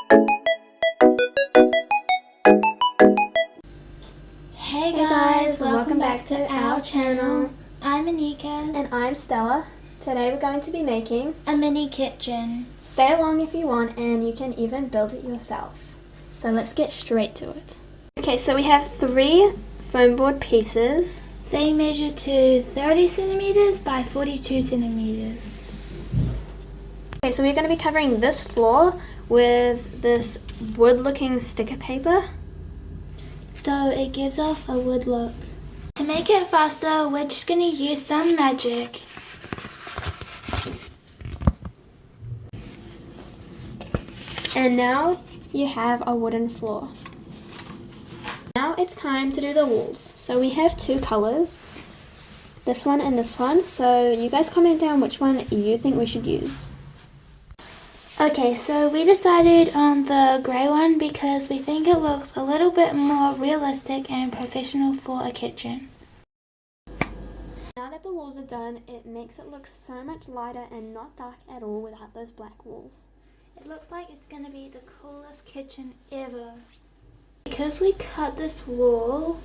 Hey guys, welcome back to our channel. I'm Anika. And I'm Stella. Today we're going to be making a mini kitchen. Stay along if you want, and you can even build it yourself. So let's get straight to it. Okay, so we have 3 foam board pieces. They measure to 30 centimeters by 42 centimeters. Okay, so we're going to be covering this floor with this wood looking sticker paper. So it gives off a wood look. To make it faster, we're just going to use some magic. And now you have a wooden floor. Now it's time to do the walls. So we have 2 colors, this one and this one. So you guys comment down which one you think we should use. Okay, so we decided on the grey one because we think it looks a little bit more realistic and professional for a kitchen. Now that the walls are done, it makes it look so much lighter and not dark at all without those black walls. It looks like it's going to be the coolest kitchen ever. Because we cut this wall,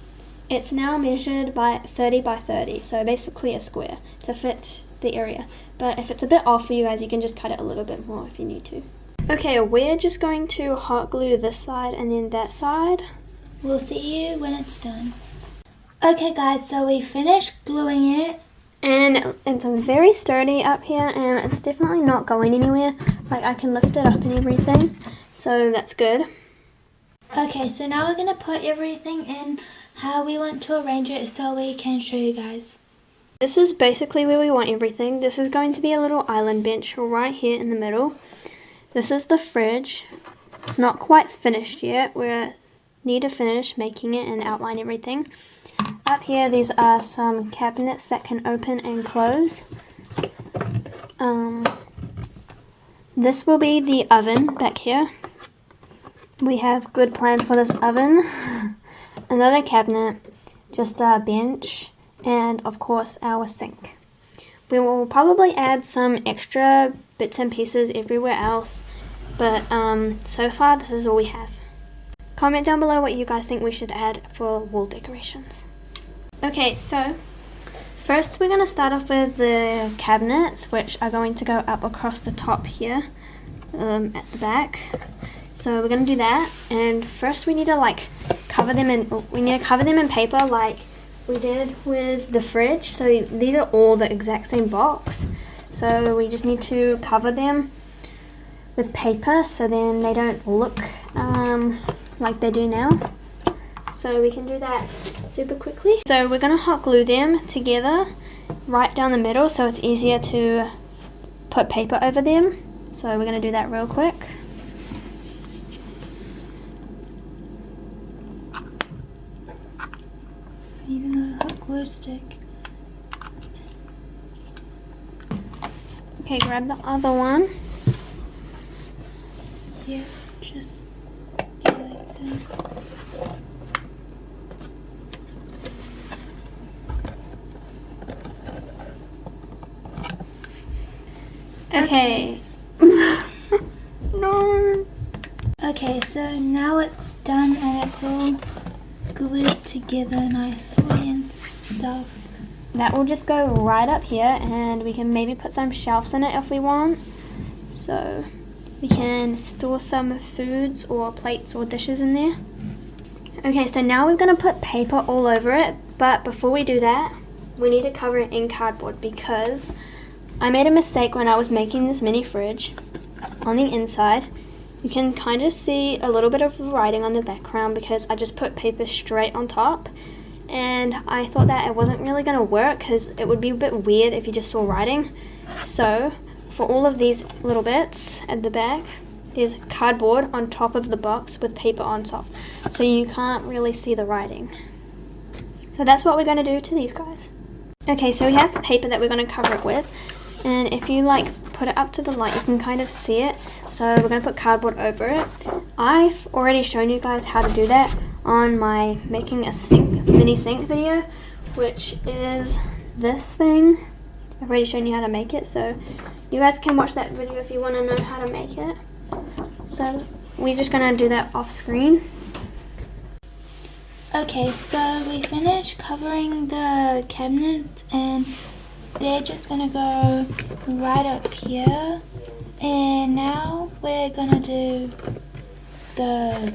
it's now measured by 30 by 30, so basically a square to fit the area. But if it's a bit off for you guys, you can just cut it a little bit more if you need to. Okay, we're just going to hot glue this side and then that side. We'll see you when it's done. Okay guys, so we finished gluing it. And it's very sturdy up here, and it's definitely not going anywhere. Like, I can lift it up and everything, so that's good. Okay, so now we're going to put everything in how we want to arrange it so we can show you guys. This is basically where we want everything. This is going to be a little island bench right here in the middle. This is the fridge. It's not quite finished yet. We need to finish making it and outline everything. Up here, these are some cabinets that can open and close. This will be the oven back here. We have good plans for this oven. Another cabinet, just a bench, and of course our sink. We will probably add some extra bits and pieces everywhere else, but so far this is all we have. Comment down below what you guys think we should add for wall decorations. Okay, so first we're going to start off with the cabinets, which are going to go up across the top here at the back. So we're going to do that, and first we need to cover them in paper like we did with the fridge. So these are all the exact same box, so we just need to cover them with paper so then they don't look like they do now. So we can do that super quickly. So we're going to hot glue them together right down the middle so it's easier to put paper over them. So we're going to do that real quick. Even a hot glue stick. Okay, grab the other one. Yeah, just do like that. Okay. No. Okay, so now it's done and it's all glued together nicely and stuff. That will just go right up here, and we can maybe put some shelves in it if we want. So we can store some foods or plates or dishes in there. Okay, so now we're going to put paper all over it, but before we do that, we need to cover it in cardboard because I made a mistake when I was making this mini fridge. On the inside, you can kind of see a little bit of writing on the background because I just put paper straight on top, and I thought that it wasn't really going to work because it would be a bit weird if you just saw writing. So for all of these little bits at the back, there's cardboard on top of the box with paper on top, so you can't really see the writing. So that's what we're going to do to these guys. Okay, so we have the paper that we're going to cover it with, and if you put it up to the light, you can kind of see it. So we're going to put cardboard over it. I've already shown you guys how to do that on my making a mini sink video, which is this thing. I've already shown you how to make it, so you guys can watch that video if you want to know how to make it. So we're just gonna do that off screen. Okay, so we finished covering the cabinets and they're just gonna go right up here. And now we're gonna do the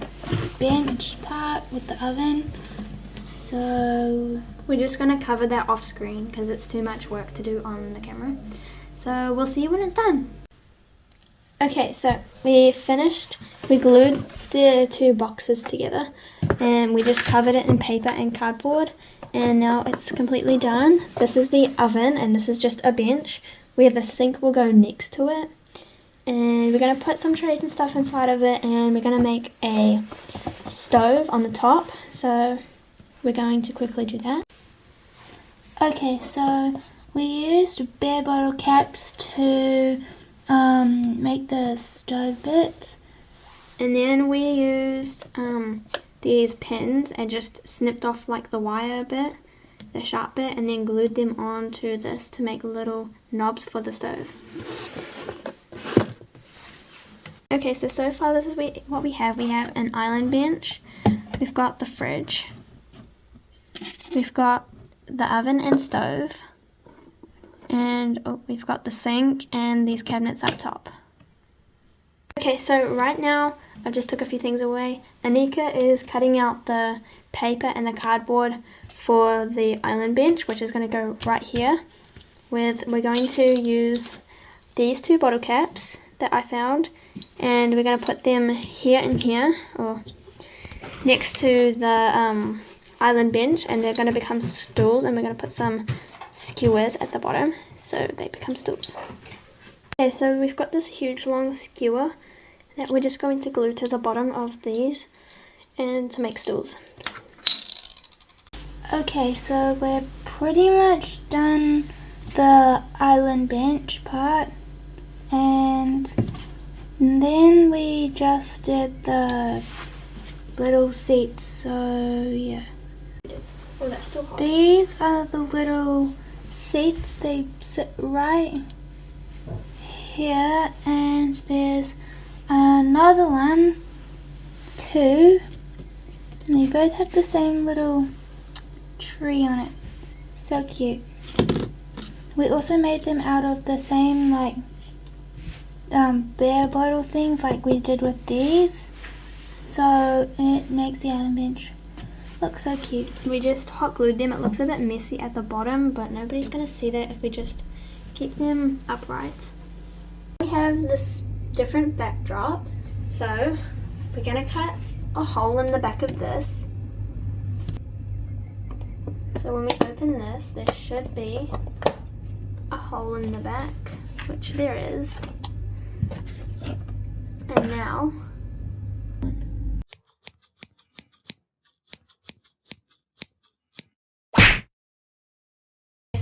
bench part with the oven. So we're just gonna cover that off screen because it's too much work to do on the camera. So we'll see you when it's done. Okay, so we finished. We glued the two boxes together and we just covered it in paper and cardboard, and now it's completely done. This is the oven and this is just a bench. We have the sink will go next to it, and we're going to put some trays and stuff inside of it, and we're going to make a stove on the top. So we're going to quickly do that. okay, so we used beer bottle caps to make the stove bits. And then we used these pins and just snipped off like the wire bit, the sharp bit, and then glued them onto this to make little knobs for the stove. Okay, so far this is what we have. We have an island bench, we've got the fridge, we've got the oven and stove, and we've got the sink and these cabinets up top. Okay, so right now I just took a few things away. Anika is cutting out the paper and the cardboard for the island bench, which is going to go right here. We're going to use these two bottle caps that I found, and we're going to put them here and here, or next to the island bench, and they're going to become stools, and we're going to put some skewers at the bottom so they become stools. Okay, so we've got this huge long skewer that we're just going to glue to the bottom of these and to make stools. Okay, so we're pretty much done the island bench part, and then we just did the little seats. So yeah, Oh, that's still hot. these are the little seats. They sit right here, and there's another one, two, and they both have the same little tree on it. So cute. We also made them out of the same like beer bottle things like we did with these, so it makes the island bench look so cute. We just hot glued them. It looks a bit messy at the bottom, but nobody's going to see that if we just keep them upright. We have this different backdrop, so we're going to cut a hole in the back of this. So when we open this, there should be a hole in the back, which there is.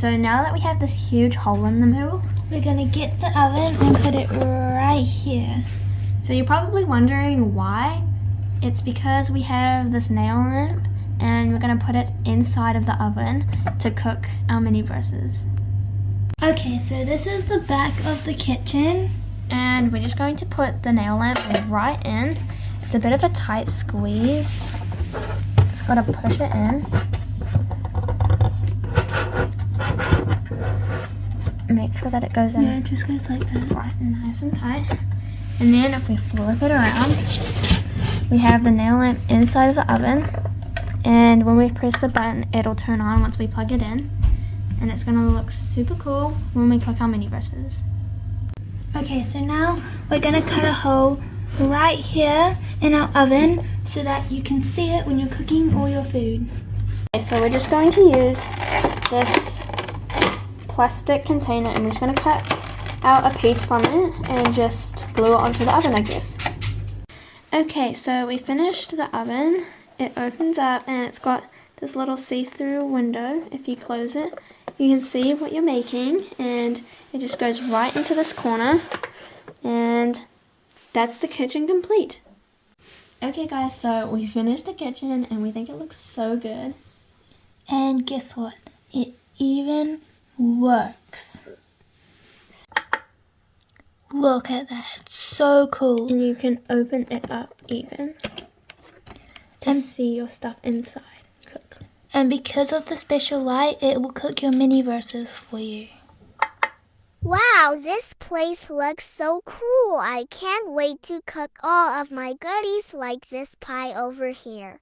And now that we have this huge hole in the middle, We're gonna get the oven and put it right here. so you're probably wondering why. It's because we have this nail lamp and we're going to put it inside of the oven to cook our mini verses. Okay, so this is the back of the kitchen. And we're just going to put the nail lamp right in. It's a bit of a tight squeeze. Just got to push it in. Make sure that it goes in. Yeah, it just goes like that. Right, nice and tight. And then if we flip it around, we have the nail lamp inside of the oven, and when we press the button it'll turn on once we plug it in, and it's going to look super cool when we cook our mini verses. Okay, so now we're gonna cut a hole right here in our oven so that you can see it when you're cooking all your food. Okay, so we're just going to use this plastic container and we're just going to cut out a piece from it and just glue it onto the oven, I guess. Okay, so we finished the oven. It opens up and it's got this little see-through window. If you close it, you can see what you're making, and it just goes right into this corner, and that's the kitchen complete. Okay guys, so we finished the kitchen and we think it looks so good. And guess what? It even works. Look at that. It's so cool. And you can open it up even to And- see your stuff inside cook. And because of the special light, it will cook your mini verses for you. Wow, this place looks so cool. I can't wait to cook all of my goodies like this pie over here.